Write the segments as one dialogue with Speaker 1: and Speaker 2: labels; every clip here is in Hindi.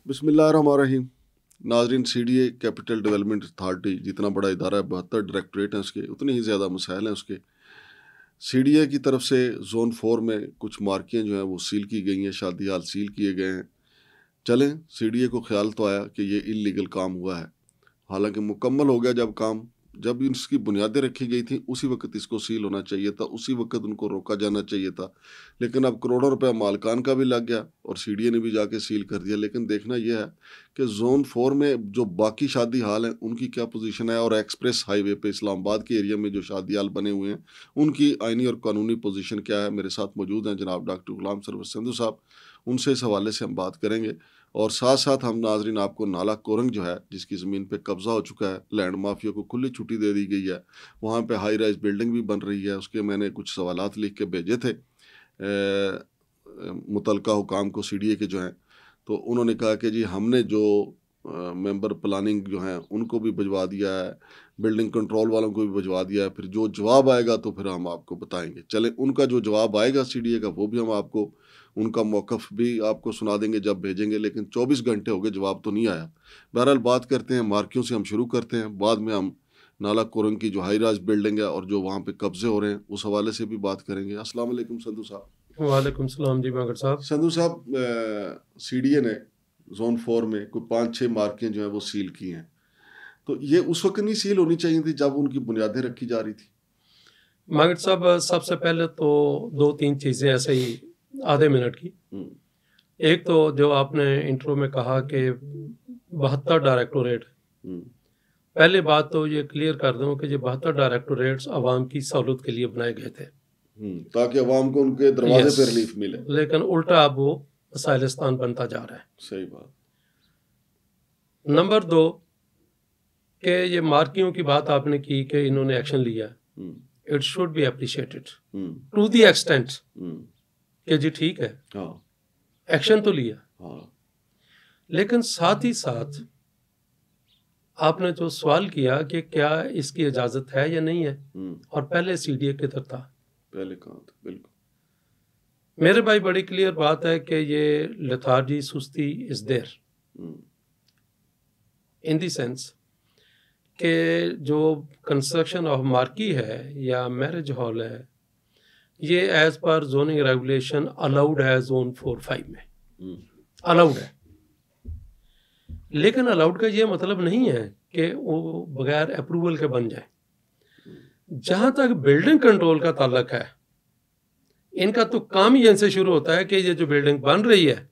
Speaker 1: बिस्मिल्लाहिर्रहमानिर्रहीम। नाजरीन, CDA कैपिटल डेवलपमेंट अथॉरिटी जितना बड़ा इदारा है, 72 डायरेक्टरेट हैं उसके, उतने ही ज़्यादा मसाइल हैं उसके। CDA की तरफ से जोन 4 में कुछ मार्कें जो हैं वो सील की गई हैं, शादी हाल सील किए गए हैं। चलें, CDA को ख्याल तो आया कि ये इलीगल काम हुआ है, हालांकि मुकम्मल हो गया जब काम, जब इसकी बुनियादें रखी गई थी उसी वक्त इसको सील होना चाहिए था, उसी वक्त उनको रोका जाना चाहिए था। लेकिन अब करोड़ों रुपया मालकान का भी लग गया और CDA ने भी जाके सील कर दिया। लेकिन देखना यह है कि जोन 4 में जो बाकी शादी हाल हैं उनकी क्या पोजीशन है, और एक्सप्रेस हाईवे पे इस्लामाबाद के एरिया में जो शादी हाल बने हुए हैं उनकी आइनी और कानूनी पोजीशन क्या है। मेरे साथ मौजूद हैं जनाब डॉक्टर गुलाम सरवर संधू साहब, उनसे इस हवाले से हम बात करेंगे। और साथ साथ हम नाजरीन आपको नाला कोरंग जो है, जिसकी ज़मीन पे कब्ज़ा हो चुका है, लैंड माफिया को खुली छुट्टी दे दी गई है, वहाँ पे हाई राइज बिल्डिंग भी बन रही है, उसके मैंने कुछ सवालात लिख के भेजे थे मुतलका हुकाम को, CDA के जो हैं। तो उन्होंने कहा कि जी हमने जो मेंबर प्लानिंग जो हैं उनको भी भिजवा दिया है, बिल्डिंग कंट्रोल वालों को भी भिजवा दिया है, फिर जो जवाब आएगा तो फिर हम आपको बताएंगे। चलें, उनका जो जवाब आएगा CDA का वो भी हम आपको, उनका मौक़िफ़ भी आपको सुना देंगे जब भेजेंगे। लेकिन 24 घंटे हो गए, जवाब तो नहीं आया। बहरहाल बात करते हैं मार्कियों से, हम शुरू करते हैं, बाद में हम नाला कोरंग की जो हाई राइज बिल्डिंग है और जो वहाँ पे कब्जे हो रहे हैं उस हवाले से भी बात करेंगे। अस्सलाम वालेकुम संधू साहब।
Speaker 2: वालेकुम सलाम जी मगर साहब।
Speaker 1: संधू साहब, CDA ने जोन 4 में कोई 5-6 मार्कें जो हैं वो सील की हैं, तो ये उस वक्त नहीं सील होनी चाहिए थी जब उनकी बुनियादें रखी जा रही थी?
Speaker 2: मगर साहब, सबसे पहले तो 2-3 चीज़ें ऐसे ही आधे मिनट की। एक तो जो आपने इंट्रो में कहा कि 72 डायरेक्टोरेट, पहले बात तो ये क्लियर कर दूं कि ये 72 डायरेक्टोरेट्स आवाम की सहूलत के लिए बनाए गए थे,
Speaker 1: ताकि अवाम को उनके दरवाजे पे रिलीफ मिले।
Speaker 2: लेकिन उल्टा अब वो मसाइलिस्तान बनता जा रहा है।
Speaker 1: सही बात।
Speaker 2: नंबर 2 कि ये मार्कियों की बात आपने की कि इन्होंने एक्शन लिया, it should be appreciated to the extent कि जी ठीक है, एक्शन तो लिया, लेकिन साथ ही साथ आपने जो सवाल किया कि क्या इसकी इजाजत है या नहीं है, और पहले CDA किधर था,
Speaker 1: पहले कहाँ था? बिल्कुल
Speaker 2: मेरे भाई, बड़ी क्लियर बात है कि ये लेथार्जी, सुस्ती is there in the sense कि जो कंस्ट्रक्शन ऑफ मार्की है या मैरिज हॉल है, ये as per zoning regulation allowed है जोन 4-5 में, अलाउड है। लेकिन अलाउड का ये मतलब नहीं है कि वो बगैर अप्रूवल के बन जाए। जहां तक बिल्डिंग कंट्रोल का ताल्लुक है, इनका तो काम ही इनसे शुरू होता है कि ये जो बिल्डिंग बन रही है,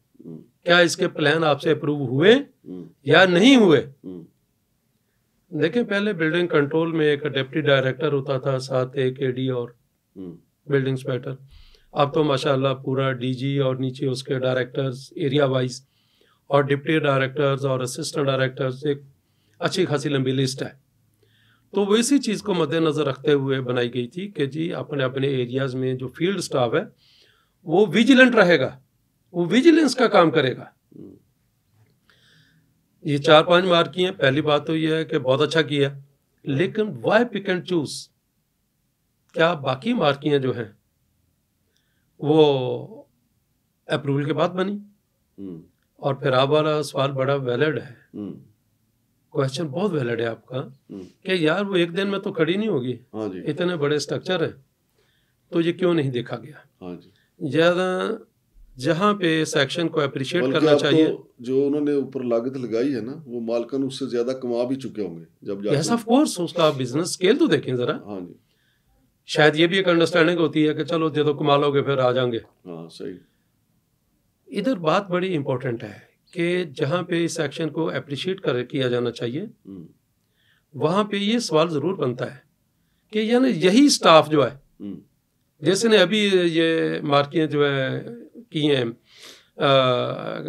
Speaker 2: क्या इसके प्लान आपसे अप्रूव हुए या नहीं हुए। देखिए, पहले बिल्डिंग कंट्रोल में एक डिप्टी डायरेक्टर होता था, साथ एक AD और बिल्डिंग इंस्पेक्टर। अब तो माशाल्लाह पूरा DG और नीचे उसके डायरेक्टर्स एरिया वाइज और डिप्टी डायरेक्टर्स और असिस्टेंट डायरेक्टर्स, एक अच्छी खासी लंबी लिस्ट है। तो वो इसी चीज़ को मद्देनज़र रखते हुए बनाई गई थी कि जी अपने अपने एरियाज़ में जो फील्ड स्टाफ है वो विजिलेंट रहेगा, वो विजिलेंस का काम करेगा। ये 4-5 मार्की हैं। पहली बात तो ये है कि बहुत अच्छा किया, लेकिन वाई पिक एंड चूज? क्या बाकी मार्कियां जो हैं वो अप्रूवल के बाद बनी? और फिर आप वाला सवाल बड़ा वैलिड है, क्वेश्चन बहुत वैलिड है आपका कि यार वो एक दिन में तो खड़ी नहीं होगी।
Speaker 1: हाँ जी।
Speaker 2: इतने बड़े स्ट्रक्चर है, तो ये क्यों नहीं देखा गया?
Speaker 1: हाँ जी।
Speaker 2: ज़्यादा जहाँ पे सेक्शन को अप्रिशिएट करना चाहिए,
Speaker 1: तो जो उन्होंने ऊपर लागत लगाई है ना, वो मालकन उससे ज्यादा कमा भी चुके होंगे जब
Speaker 2: यस ऑफ कोर्स। उसका बिजनेस स्केल तो देखें जरा।
Speaker 1: हाँ जी।
Speaker 2: शायद ये भी एक अंडरस्टैंडिंग होती है कि चलो जो तो कमा लोगे फिर आ जाएंगे।
Speaker 1: हाँ, सही।
Speaker 2: इधर बात बड़ी इंपॉर्टेंट है कि जहाँ पे इस एक्शन को अप्रिशिएट किया जाना चाहिए, वहाँ पे ये सवाल ज़रूर बनता है कि यानी यही स्टाफ जो है, जैसे ने अभी ये मार्कियाँ जो है की हैं,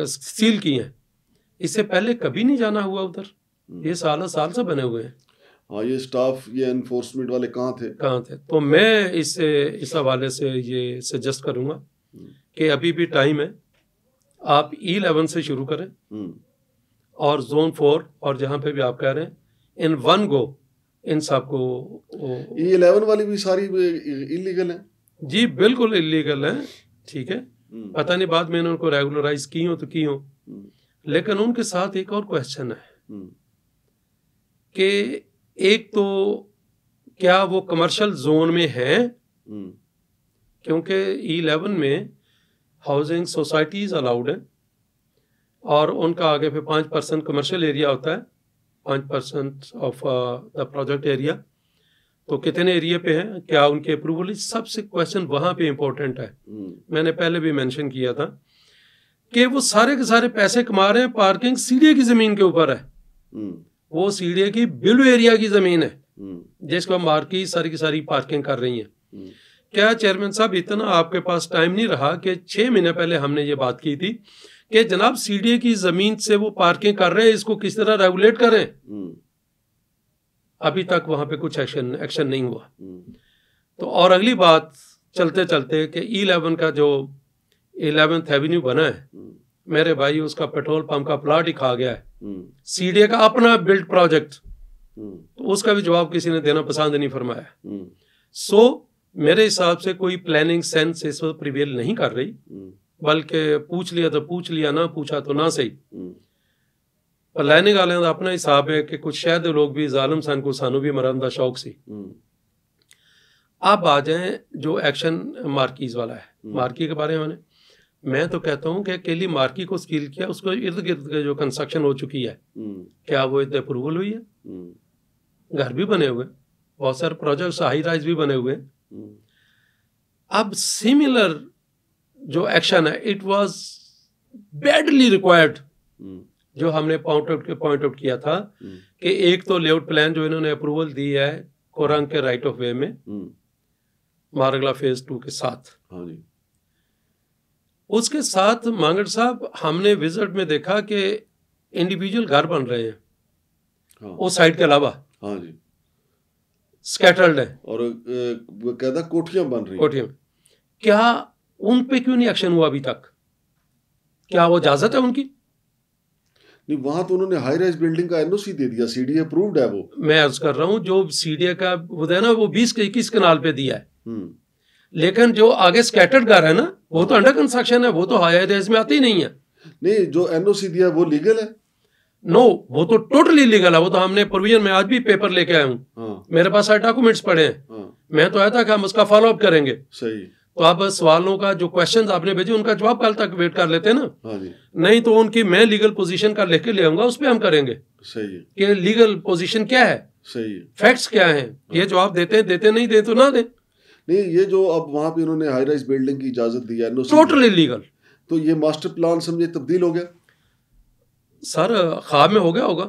Speaker 2: सील की हैं, इससे पहले कभी नहीं जाना हुआ उधर। ये साल से बने हुए हैं।
Speaker 1: हाँ, ये स्टाफ, ये एनफोर्समेंट वाले कहाँ थे?
Speaker 2: तो मैं इस हवाले से ये सजेस्ट करूँगा कि अभी भी टाइम है, आप E11 से शुरू करें और जोन 4 और जहाँ पे भी आप कह रहे हैं, इन वन गो इन सबको।
Speaker 1: E11 वाली भी सारी इलीगल है
Speaker 2: जी, बिल्कुल इलीगल है। ठीक है, पता नहीं बाद में उनको रेगुलराइज की हो तो की हो, लेकिन उनके साथ एक और क्वेश्चन है कि एक तो क्या वो कमर्शियल जोन में है, क्योंकि E11 में हाउसिंग सोसाइटीज अलाउड है और उनका आगे पे 5% कमर्शियल एरिया होता है, 5% ऑफ द प्रोजेक्ट एरिया। तो कितने एरिया पे है, क्या उनके अप्रूवल, सबसे क्वेश्चन वहां पे इंपॉर्टेंट है। मैंने पहले भी मेंशन किया था कि वो सारे के सारे पैसे कमा रहे हैं, पार्किंग सीडीए की जमीन के ऊपर है, वो सीडीए की बिलो एरिया की जमीन है जिसको मार्की सारी की सारी पार्किंग कर रही है। क्या चेयरमैन साहब इतना आपके पास टाइम नहीं रहा कि 6 महीने पहले हमने ये बात की थी कि जनाब सीडीए की जमीन से वो पार्किंग कर रहे हैं, इसको किस तरह रेगुलेट करें? अभी तक वहां पे कुछ एक्शन नहीं हुआ। तो और अगली बात चलते चलते कि E11 का जो 11th एवेन्यू बना है, मेरे भाई उसका पेट्रोल पंप का प्लाट ही खा गया है, सीडीए का अपना बिल्ड प्रोजेक्ट, तो उसका भी जवाब किसी ने देना पसंद नहीं फरमाया। सो मेरे हिसाब से कोई प्लानिंग सेंस इस वक्त प्रिवेल नहीं कर रही, बल्कि पूछ लिया तो पूछ लिया, ना पूछा तो ना सही। प्लानिंग वाले का अपना हिसाब है कि कुछ शायद लोग भी जालिम सन को सानू भी मरन का शौक सी। अब आ जाए जो एक्शन मार्कीज वाला है, मार्की के बारे में मैं तो कहता हूं कि अकेली मार्की को स्किल किया, उसको इर्द गिर्द के जो कंस्ट्रक्शन हो चुकी है, क्या वो इतने अप्रूवल हुई है? घर भी बने हुए, बहुत सारे प्रोजेक्ट्स हाई राइज भी बने हुए। अब सिमिलर जो एक्शन है, इट वाज बैडली रिक्वायर्ड, जो हमने पॉइंट आउट किया था कि एक तो लेआउट प्लान जो इन्होंने अप्रूवल दी है कोरंग के राइट ऑफ वे में मारगला फेज 2 के साथ।
Speaker 1: हाँ जी।
Speaker 2: उसके साथ मांगड़ साहब हमने विजिट में देखा कि इंडिविजुअल घर बन रहे हैं,
Speaker 1: हाँ।
Speaker 2: उस साइड के अलावा
Speaker 1: हाँ जी
Speaker 2: स्कैटर्ड है,
Speaker 1: और कहता कोठियां बन रही,
Speaker 2: कोठियां। क्या उन पे क्यों नहीं एक्शन हुआ अभी तक? क्या वो इजाजत है उनकी?
Speaker 1: नहीं, वहां तो उन्होंने हाई राइज बिल्डिंग का एनओसी दे दिया, सीडीए अप्रूव्ड है वो।
Speaker 2: मैं अर्ज कर रहा हूं जो सीडीए का वो है ना, वो 20 के 21 कनाल पे दिया है, लेकिन जो आगे स्कैटर्ड घर है ना, वो तो अंडर कंस्ट्रक्शन है, वो तो हाई राइज में आती नहीं है।
Speaker 1: नहीं, जो एनओसी दिया वो लीगल है?
Speaker 2: नो, वो तो टोटली लीगल है, वो तो हमने प्रोविजन में आज भी पेपर लेके आया हूँ।
Speaker 1: हाँ।
Speaker 2: मेरे पास सारे डॉक्यूमेंट्स पड़े हैं।
Speaker 1: हाँ।
Speaker 2: मैं तो आया था कि हम उसका फॉलो अप करेंगे।
Speaker 1: सही।
Speaker 2: तो आप सवालों का जो क्वेश्चंस आपने भेजे उनका जवाब कल तक वेट कर लेते हैं ना।
Speaker 1: हाँ जी।
Speaker 2: नहीं तो उनकी मैं लीगल पोजीशन का लेके ले आऊंगा, उस पर हम करेंगे।
Speaker 1: सही है
Speaker 2: कि लीगल पोजीशन क्या है,
Speaker 1: सही है,
Speaker 2: फैक्ट्स क्या हैं, ये जवाब देते हैं, देते नहीं दे तो ना दे।
Speaker 1: नहीं, ये जो अब वहां पे उन्होंने हाई राइज बिल्डिंग की इजाजत दी है,
Speaker 2: टोटली लीगल,
Speaker 1: तो ये मास्टर प्लान समझे तब्दील हो गया
Speaker 2: सर, ख्वाब में हो गया होगा।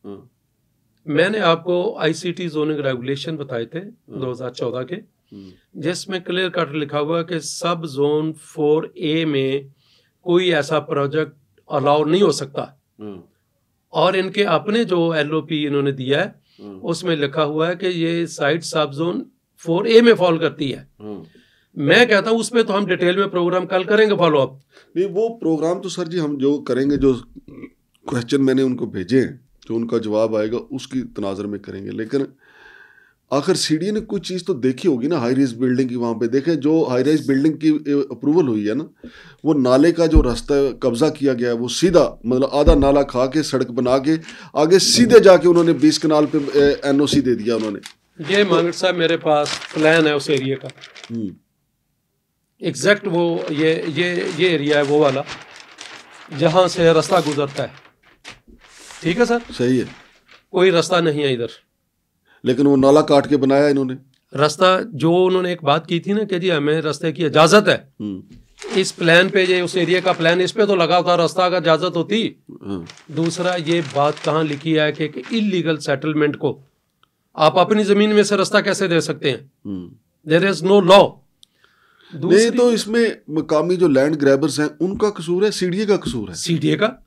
Speaker 1: हाँ।
Speaker 2: मैंने आपको आईसीटी जोनिंग रेगुलेशन बताए थे 2014 के, जिसमें क्लियर कट लिखा हुआ कि सब जोन 4A में कोई ऐसा प्रोजेक्ट अलाउ नहीं हो सकता। और इनके अपने जो एलओपी इन्होंने दिया है उसमें लिखा हुआ है कि ये साइट सब जोन 4A में फॉल करती है। मैं कहता हूं उस पर तो हम डिटेल में प्रोग्राम कल करेंगे फॉलो अप।
Speaker 1: नहीं, वो प्रोग्राम तो सर जी हम जो करेंगे, जो क्वेश्चन मैंने उनको भेजे हैं, जो उनका जवाब आएगा उसकी तनाजर में करेंगे। लेकिन आखिर सीडीए ने कुछ चीज़ तो देखी होगी ना हाई राइज बिल्डिंग की। वहाँ पे देखें, जो हाई राइज बिल्डिंग की अप्रूवल हुई है ना, वो नाले का जो रास्ता कब्जा किया गया है, वो सीधा मतलब आधा नाला खा के सड़क बना के आगे सीधे जाके उन्होंने 20 कनाल पे एनओसी दे दिया उन्होंने।
Speaker 2: ये मांगड़ साहब मेरे पास प्लान है उस एरिया का, एग्जैक्ट वो ये एरिया है वो वाला जहाँ से रास्ता गुजरता है। ठीक है सर,
Speaker 1: सही है,
Speaker 2: कोई रास्ता नहीं है इधर,
Speaker 1: लेकिन वो नाला काट के बनाया इन्होंने
Speaker 2: रास्ता। जो उन्होंने एक बात की थी ना कि जी हमें रास्ते की इजाजत है, इस प्लान पे, ये उस एरिया का प्लान, इस पे तो लगा था रास्ता का इजाजत होती। दूसरा, ये बात कहाँ लिखी है कि इलीगल सेटलमेंट को आप अपनी जमीन में से रास्ता कैसे दे सकते हैं? There is no law.
Speaker 1: नहीं, तो इसमें मकामी जो लैंड ग्रैबर्स हैं उनका कसूर है, सीडीए का कसूर है?
Speaker 2: सीडीए का,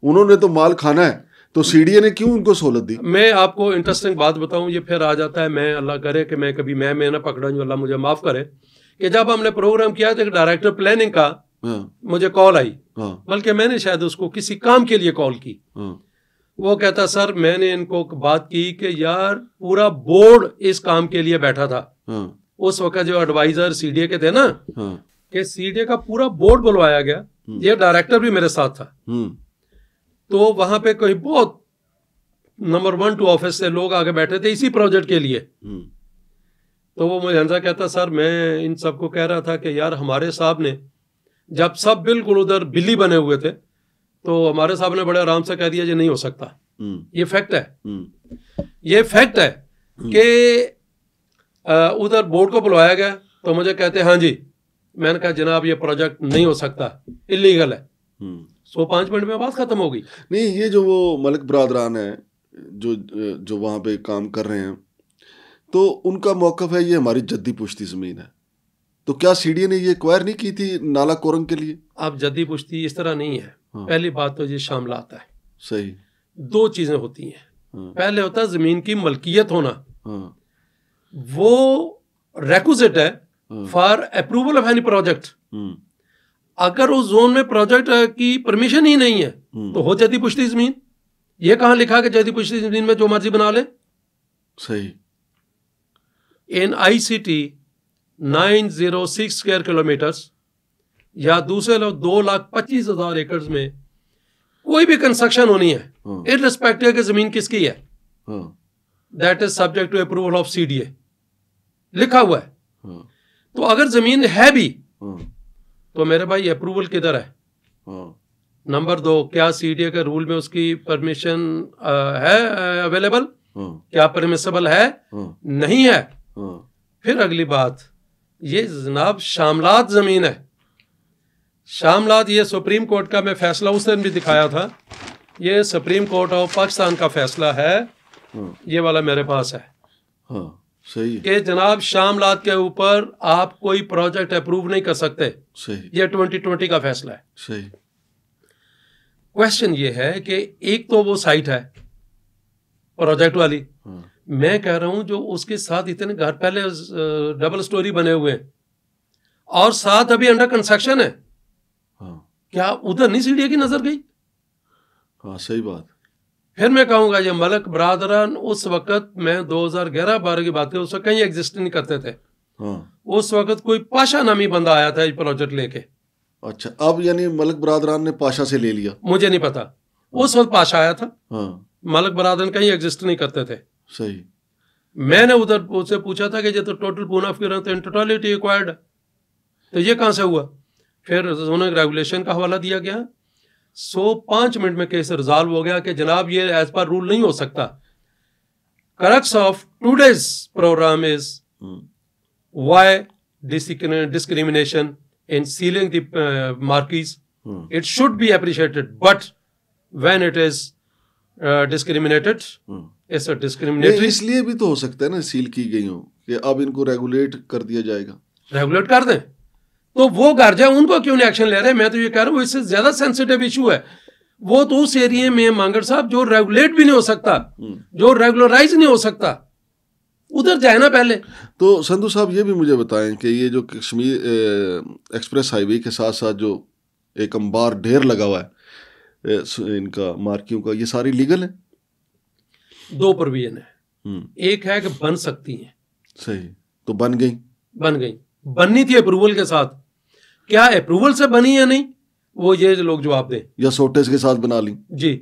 Speaker 1: उन्होंने तो माल खाना है, तो सीडीए ने क्यों उनको सहूलत दी?
Speaker 2: मैं आपको इंटरेस्टिंग बात बताऊं, ये फिर आ जाता है, मैं अल्लाह करे कि मैं कभी मैं ना पकड़ा जो, अल्लाह मुझे माफ करे, कि जब हमने प्रोग्राम किया था डायरेक्टर प्लानिंग का, मुझे कॉल आई, बल्कि मैंने शायद उसको किसी काम के लिए कॉल की। वो कहता सर मैंने इनको बात की कि यार पूरा बोर्ड इस काम के लिए बैठा था। उस वक्त जो एडवाइजर सीडीए के थे ना, कि सीडीए का पूरा बोर्ड बुलवाया गया, ये डायरेक्टर भी मेरे साथ था। तो वहां पे कोई बहुत नंबर 1 2 ऑफिस से लोग आगे बैठे थे इसी प्रोजेक्ट के लिए। तो वो मुझे हंसा कहता, सर मैं इन सबको कह रहा था कि यार हमारे साहब ने जब सब बिल्कुल उधर बिल्ली बने हुए थे तो हमारे साहब ने बड़े आराम से कह दिया, ये नहीं हो सकता। ये फैक्ट है, ये फैक्ट है कि उधर बोर्ड को बुलवाया गया तो मुझे कहते हाँ जी, मैंने कहा जनाब ये प्रोजेक्ट नहीं हो सकता, इलीगल है। 5 मिनट में बात खत्म हो गई।
Speaker 1: नहीं, ये जो वो मलिक बरादरान है जो वहाँ पे काम कर रहे हैं, तो उनका मौक़िफ़ है ये हमारी जद्दी पुश्ती ज़मीन है। तो क्या सीडीए ने ये एक्वायर नहीं की थी नाला कोरंग के लिए?
Speaker 2: अब जद्दी पुश्ती इस तरह नहीं है। हाँ। पहली बात तो ये शामिलात है।
Speaker 1: सही।
Speaker 2: 2 चीज़ें होती हैं। हाँ। पहले होता है ज़मीन की मलकियत होना। हाँ। वो रेक्विजिट है for approval of any project. अगर उस जोन में प्रोजेक्ट की परमिशन ही नहीं है तो हो जद्दी पुश्ती ज़मीन। ये कहाँ लिखा कि जद्दी पुश्ती ज़मीन में जो मर्जी बना ले?
Speaker 1: सही।
Speaker 2: इन ICT 906 स्क्वायर किलोमीटर्स या दूसरे लोग 2,25,000 एकड़ में कोई भी कंस्ट्रक्शन होनी है, इररिस्पेक्टिव कि जमीन किसकी है, that is subject to approval of CDA लिखा हुआ है। तो अगर जमीन है भी तो मेरे भाई अप्रूवल किधर है? नंबर 2, क्या CDA के रूल में उसकी परमिशन है अवेलेबल? क्या परमिसेबल है? नहीं है। फिर अगली बात, ये जनाब शामलात जमीन है। शामलात, ये सुप्रीम कोर्ट का मैं फैसला उस दिन भी दिखाया था, ये सुप्रीम कोर्ट ऑफ पाकिस्तान का फैसला है। ये वाला मेरे पास है।
Speaker 1: सही
Speaker 2: कि जनाब शामलात के ऊपर आप कोई प्रोजेक्ट अप्रूव नहीं कर सकते।
Speaker 1: सही।
Speaker 2: ये 2020 का फैसला है।
Speaker 1: सही।
Speaker 2: क्वेश्चन ये है कि एक तो वो साइट है प्रोजेक्ट वाली, मैं कह रहा हूं जो उसके साथ इतने घर पहले डबल स्टोरी बने हुए हैं और साथ अभी अंडर कंस्ट्रक्शन है। क्या उधर नहीं CDA की नजर गई?
Speaker 1: हाँ, सही बात।
Speaker 2: फिर मैं कहूंगा ये मलिक बरादरान उस वक्त, मैं 2011-12 की बात है, उस वक्त कहीं एग्जिस्ट नहीं करते थे। उस वक्त कोई पाशा नामी बंदा आया था ये प्रोजेक्ट लेके।
Speaker 1: अच्छा, अब यानी मलिक बरादरान ने पाशा से ले लिया?
Speaker 2: मुझे नहीं पता, उस वक्त पाशा आया था। मलिक बरादरान कहीं एग्जिस्ट नहीं करते थे।
Speaker 1: सही।
Speaker 2: मैंने उधर उससे पूछा था कि ये तो टोटल पूना फिर इन टोटलिटी एक्वायर्ड, तो ये कहां से हुआ? फिर उन्होंने रेगुलेशन का हवाला दिया गया। 5 मिनट में केस रिजॉल्व हो गया कि जनाब ये एज पर रूल नहीं हो सकता। Crux of today's programme is why discrimination in sealing the marquees. It should be appreciated, but when it is discriminated it's discriminatory.
Speaker 1: इसलिए भी तो हो सकता है ना सील की गई हो कि अब इनको रेगुलेट कर दिया जाएगा।
Speaker 2: रेगुलेट कर दें तो वो घर जाए, उनको क्यों नहीं एक्शन ले रहे? मैं तो ये कह रहा हूँ इससे ज्यादा सेंसिटिव इशू है वो तो उस एरिया में मांगर साहब जो रेगुलेट भी नहीं हो सकता, जो रेगुलराइज नहीं हो सकता, उधर जाए ना पहले।
Speaker 1: तो संधू साहब ये भी मुझे बताएं कि ये जो कश्मीर एक्सप्रेस हाईवे के साथ साथ जो एक अंबार ढेर लगा हुआ है इनका मार्कियों का, ये सारी लीगल है?
Speaker 2: 2 प्रोविजन है। एक है कि बन सकती हैं।
Speaker 1: सही। तो बन गई?
Speaker 2: बन गई। बननी थी अप्रूवल के साथ। क्या अप्रूवल से बनी या नहीं वो ये लोग जवाब दें।
Speaker 1: या सोटेस के साथ बना ली जी,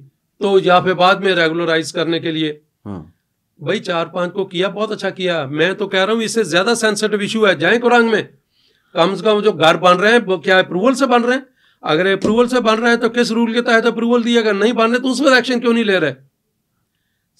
Speaker 2: तो यहाँ पे बाद में रेगुलराइज करने के लिए भाई 4-5 को किया, बहुत अच्छा किया। मैं तो कह रहा हूँ इससे ज्यादा सेंसिटिव इशू है, जाए कुरांग में कम से कम जो घर बन रहे हैं वो क्या अप्रूवल से बन रहे हैं? अगर अप्रूवल से बन रहे हैं तो किस रूल के तहत अप्रूवल दिया? अगर नहीं बन रहे तो उस पर एक्शन क्यों नहीं ले रहे?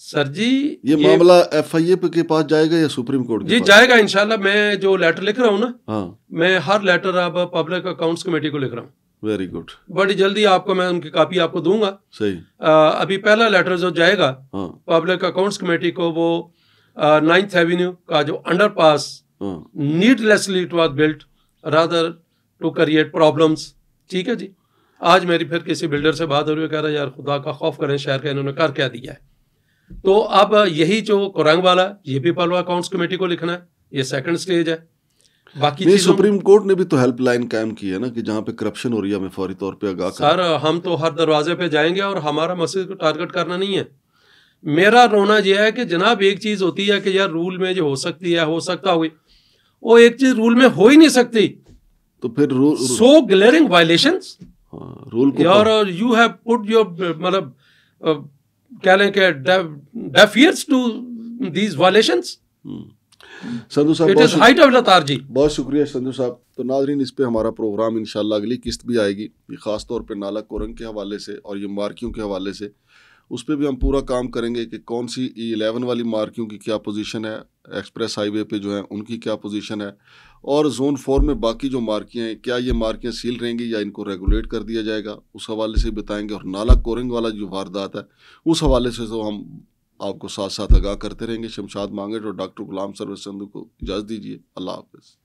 Speaker 2: सर जी
Speaker 1: ये मामला FIA के पास जाएगा या सुप्रीम कोर्ट के
Speaker 2: जी
Speaker 1: पास?
Speaker 2: जाएगा इंशाल्लाह। मैं जो लेटर लिख रहा हूँ ना,
Speaker 1: हाँ,
Speaker 2: मैं हर लेटर अब पब्लिक अकाउंट्स कमेटी को लिख रहा हूँ।
Speaker 1: Very good.
Speaker 2: बड़ी जल्दी आपको मैं उनकी कॉपी आपको दूंगा।
Speaker 1: सही।
Speaker 2: अभी पहला लेटर जो जाएगा पब्लिक अकाउंट्स कमेटी को, वो 9th एवेन्यू का जो underpass needlessly it was built rather to create problems. ठीक है जी। आज मेरी फिर किसी बिल्डर से बात हो रही है, कह रहा है यार खुदा का खौफ करें शहर का, इन्होंने कर क्या दिया है। तो अब यही जो कुरांग वाला, ये भी पब्लिक अकाउंट्स कमेटी को लिखना है, ये सेकंड स्टेज है। बाकी
Speaker 1: नहीं, सुप्रीम कोर्ट ने भी तो हेल्पलाइन कायम की है ना कि जहाँ पे करप्शन हो रही है हमें फौरी तौर पे आगाह करें।
Speaker 2: सर हम तो हर दरवाजे पे जाएंगे और हमारा मस्जिद को टारगेट करना नहीं है। मेरा रोना यह है कि जनाब एक चीज होती है कि यार रूल में जो हो सकती है, हो सकता हुई, वो एक चीज रूल में हो ही नहीं सकती।
Speaker 1: तो फिर
Speaker 2: सो ग्लेरिंग वायलेशंस
Speaker 1: रूल को
Speaker 2: और यू हैव पुट योर मतलब कह लें कि deaf ears to these violations.
Speaker 1: Sandhu साहब
Speaker 2: it is height of lethargy.
Speaker 1: बहुत शुक्रिया संधू साहब। तो नाजरीन, इस पे हमारा प्रोग्राम इंशाल्लाह अगली किस्त भी आएगी, ये ख़ास तौर पे नाला कोरंग के हवाले से और ये मार्कियों के हवाले से। उस पर भी हम पूरा काम करेंगे कि कौन सी E11 वाली मार्कियों की क्या पोजीशन है, एक्सप्रेस हाईवे पे जो है उनकी क्या पोजीशन है, और जोन 4 में बाकी जो मार्कियाँ हैं क्या ये मार्कियाँ सील रहेंगी या इनको रेगुलेट कर दिया जाएगा, उस हवाले से बताएंगे। और नाला कोरंग वाला जो वारदात है उस हवाले से तो हम आपको साथ साथ आगाह करते रहेंगे। शमशाद मांगट और डॉक्टर गुलाम सरवर संधू को इजाज़त दीजिए। अल्लाह हाफ़िज़।